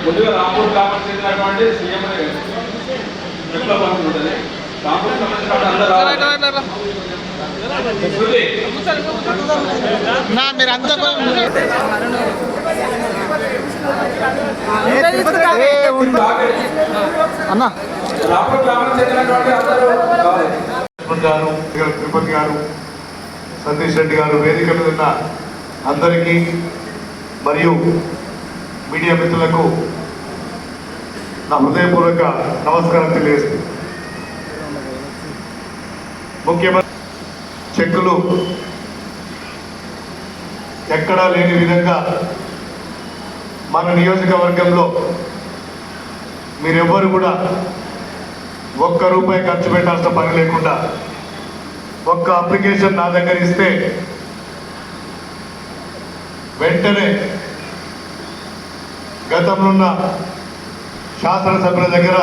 ముందుగా రాంపూర్ గ్రామం చెందినటువంటి సీఎం విప్లవం ఉంటుంది. రాంపూర్ సంబంధించిన మీరంతా అన్న రాంపూర్ గ్రామం చెందినటువంటి అందరూ గారు, తిరుపతి గారు, సతీష్ రెడ్డి గారు, వేదిక మీద ఉన్న అందరికీ మరియు మీడియా మిత్రులకు నా హృదయపూర్వక నమస్కారం తెలియజేస్తుంది. ముఖ్యమంత్రి చెక్కులు ఎక్కడా లేని విధంగా మన నియోజకవర్గంలో మీరెవ్వరు కూడా ₹1 ఖర్చు పెట్టాల్సిన పని లేకుండా ఒక్క అప్లికేషన్ నా దగ్గర ఇస్తే వెంటనే గతంలో ఉన్న శాసనసభ్యుల దగ్గర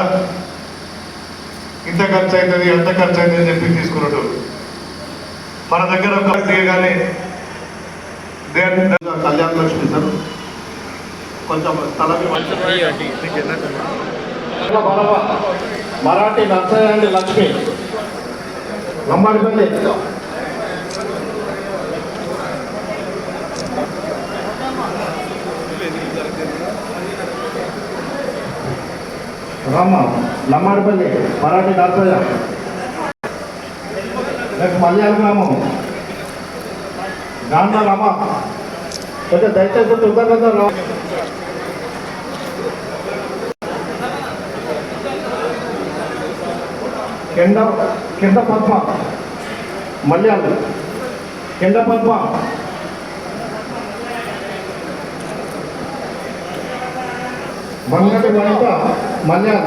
ఇంత ఖర్చు అవుతుంది ఎంత ఖర్చు అవుతుంది అని చెప్పి తీసుకున్నట్టు మన దగ్గర ఒక చేయగానే కళ్యాణ లక్ష్మి సార్ కొంచెం మరాఠీ నర్సయ్య లక్ష్మి నమ్మడిపల్లి రామ నమ్మడిపల్లి మరాఠీ నర్సయ్య నెక్స్ట్ మల్యాల గ్రామం గాంధ రమ కొంచెం దయచేసి తొందరగా కింద పద్మ మల్యాల కింద పద్మ మంగటి వనిత మల్యాల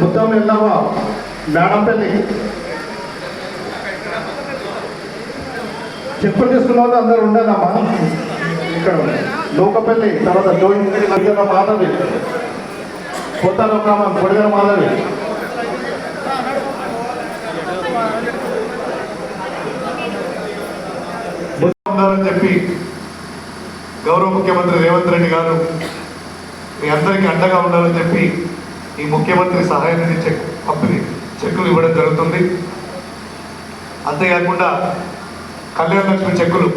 బుద్ధం ఎల్లవ మేడంపల్లి చెప్పులు తీసుకున్న వాళ్ళు అందరూ ఉండదమ్మా ఇక్కడ లోకపల్లి తర్వాత జోయిన మాధవి కొత్త గ్రామం కొడిగల మాధవి ఉండాలని చెప్పి గౌరవ ముఖ్యమంత్రి రేవంత్ రెడ్డి గారు మీ అందరికీ అండగా ఉండాలని చెప్పి ఈ ముఖ్యమంత్రి సహాయ నిధి చెక్కులు ఇవ్వడం జరుగుతుంది. అంతేకాకుండా కళ్యాణ లక్ష్మి చెక్కులు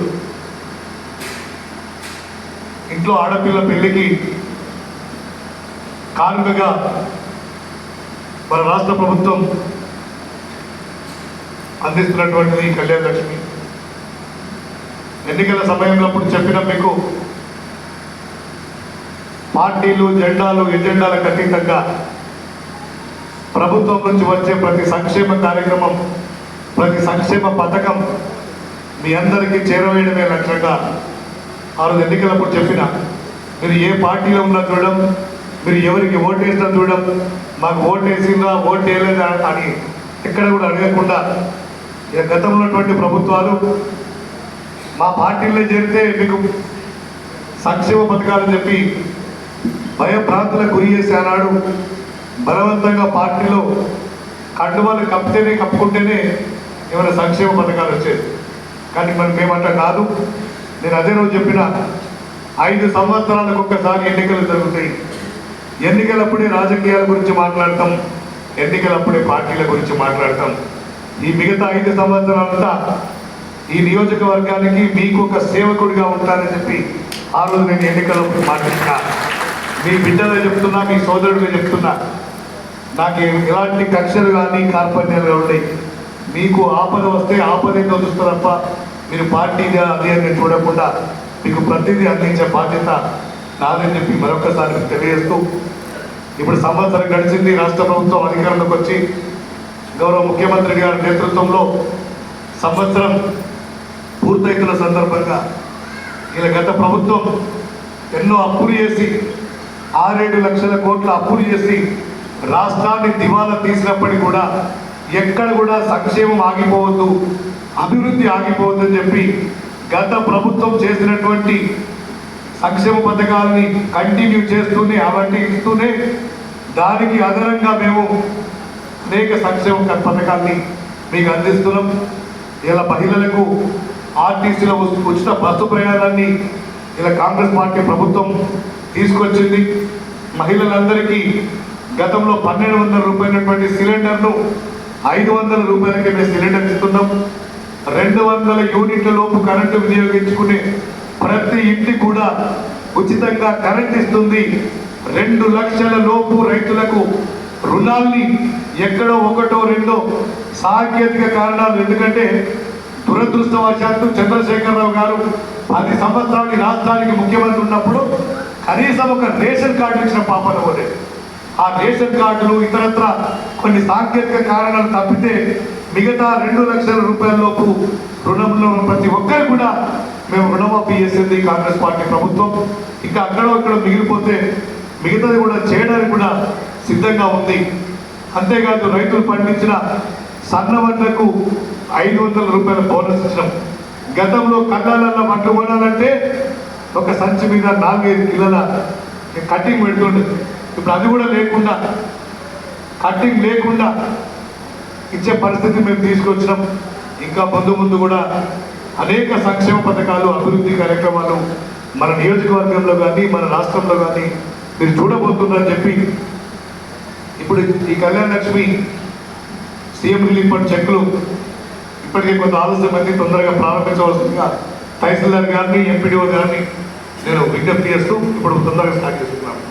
ఇంట్లో ఆడపిల్ల పెళ్లికి కానుకగా మన రాష్ట్ర ప్రభుత్వం అందిస్తున్నటువంటిది కళ్యాణ లక్ష్మి. ఎన్నికల సమయంలో అప్పుడు చెప్పిన మీకు పార్టీలు జెండాలు ఎజెండాలకు అతీతంగా ప్రభుత్వం నుంచి వచ్చే ప్రతి సంక్షేమ కార్యక్రమం ప్రతి సంక్షేమ పథకం మీ అందరికీ చేరవేయడమే లక్ష్యంగా ఆ రోజు ఎన్నికలప్పుడు చెప్పిన మీరు ఏ పార్టీలో ఉన్నా చూడడం మీరు ఎవరికి ఓటు వేసినా చూడడం మాకు ఓటు వేసిందా ఓటు వేయలేదా అని ఎక్కడ కూడా అడగకుండా గతంలో ఉన్నటువంటి ప్రభుత్వాలు మా పార్టీలో చేరితే మీకు సంక్షేమ పథకాలు చెప్పి భయభ్రాంతులకు గురి చేసి ఆనాడు బలవంతంగా పార్టీలో కండువాలు కప్పుకుంటేనే ఏమైనా సంక్షేమ పథకాలు వచ్చేది. కానీ మరి మేమంతా కాదు. నేను అదే రోజు చెప్పిన 5 సంవత్సరాలకు ఒక్కసారి ఎన్నికలు జరుగుతాయి. ఎన్నికలప్పుడే రాజకీయాల గురించి మాట్లాడతాం, ఎన్నికలప్పుడే పార్టీల గురించి మాట్లాడతాం. ఈ మిగతా 5 సంవత్సరాలంతా ఈ నియోజకవర్గానికి మీకు ఒక సేవకుడిగా ఉంటానని చెప్పి ఆ రోజు నేను ఎన్నికలప్పుడు మాట్లాడినా. మీ బిడ్డలే చెప్తున్నా, మీ సోదరుడిగా చెప్తున్నా, నాకు ఎలాంటి కక్షలు కానీ కార్పణ్యాలు ఉన్నాయి. మీకు ఆపద వస్తే ఆపదేందో చూస్తా తప్ప మీరు పార్టీగా అది అని చూడకుండా మీకు ప్రతిదీ అందించే బాధ్యత నాదని చెప్పి మరొకసారి తెలియజేస్తూ, ఇప్పుడు సంవత్సరం గడిచింది. రాష్ట్ర ప్రభుత్వం అధికారంలోకి వచ్చి గౌరవ ముఖ్యమంత్రి గారి నేతృత్వంలో సంవత్సరం పూర్తయితున్న సందర్భంగా ఇలా గత ప్రభుత్వం ఎన్నో అప్పులు చేసి 6-7 లక్షల కోట్ల అప్పులు చేసి రాష్ట్రాన్ని దివాలా తీసినప్పటికీ కూడా ఎక్కడ కూడా సంక్షేమం ఆగిపోవద్దు, అభివృద్ధి ఆగిపోవద్దు అని చెప్పి గత ప్రభుత్వం చేసినటువంటి సంక్షేమ పథకాలని కంటిన్యూ చేస్తూనే అవన్నీ ఇస్తూనే దానికి అదనంగా మేము అనేక సంక్షేమ పథకాన్ని మీకు అందిస్తున్నాం. ఇలా మహిళలకు ఆర్టీసీలో ఉచిత బస్సు ప్రయాణాన్ని ఇలా కాంగ్రెస్ పార్టీ ప్రభుత్వం తీసుకొచ్చింది. మహిళలందరికీ గతంలో 1200 రూపాయలటువంటి సిలిండర్ను 500 రూపాయలకి మేము సిలిండర్ ఇస్తున్నాం. 200 యూనిట్ల లోపు కరెంటు వినియోగించుకునే ప్రతి ఇంటి కూడా ఉచితంగా కరెంట్ ఇస్తుంది. 2 లక్షల లోపు రైతులకు రుణాల్ని ఎక్కడో ఒకటో రెండో సాంకేతిక కారణాలు, ఎందుకంటే దురదృష్టవశాత్తు చంద్రశేఖరరావు గారు 10 సంవత్సరాలు రాష్ట్రానికి ముఖ్యమంత్రి ఉన్నప్పుడు కనీసం ఒక రేషన్ కార్డు ఇచ్చిన పాపన పోలేదు. ఆ రేషన్ కార్డులు ఇతరత్ర కొన్ని సాంకేతిక కారణాలు తప్పితే మిగతా 2 లక్షల రూపాయల లోపు రుణంలో ప్రతి ఒక్కరు కూడా మేము రుణమాఫీ చేసింది కాంగ్రెస్ పార్టీ ప్రభుత్వం. ఇంకా అక్కడో ఇక్కడ మిగిలిపోతే మిగతాది కూడా చేయడానికి కూడా సిద్ధంగా ఉంది. అంతేకాదు రైతులు పండించిన సన్న వడ్లకు 500 రూపాయల బోనస్ ఇచ్చినాం. గతంలో కన్నాలలో మట్టు కొనాలంటే ఒక సంచి మీద 4-5 కిలోల కటింగ్ పెడుతుండేది. ఇప్పుడు అది కూడా లేకుండా, కటింగ్ లేకుండా ఇచ్చే పరిస్థితి మేము తీసుకొచ్చినాం. ఇంకా ముందు ముందు కూడా అనేక సంక్షేమ పథకాలు, అభివృద్ధి కార్యక్రమాలు మన నియోజకవర్గంలో కానీ మన రాష్ట్రంలో కానీ మీరు చూడబోతున్నారని చెప్పి ఇప్పుడు ఈ Kalyana Lakshmi CM relief fund చెక్లు ఇప్పటికే కొంత ఆలస్యమైంది, తొందరగా ప్రారంభించవలసిందిగా తహసీల్దార్ గారిని, ఎంపీడీఓ గారిని నేను విజ్ఞప్తి చేస్తూ ఇప్పుడు తొందరగా స్టార్ట్ చేస్తున్నాను.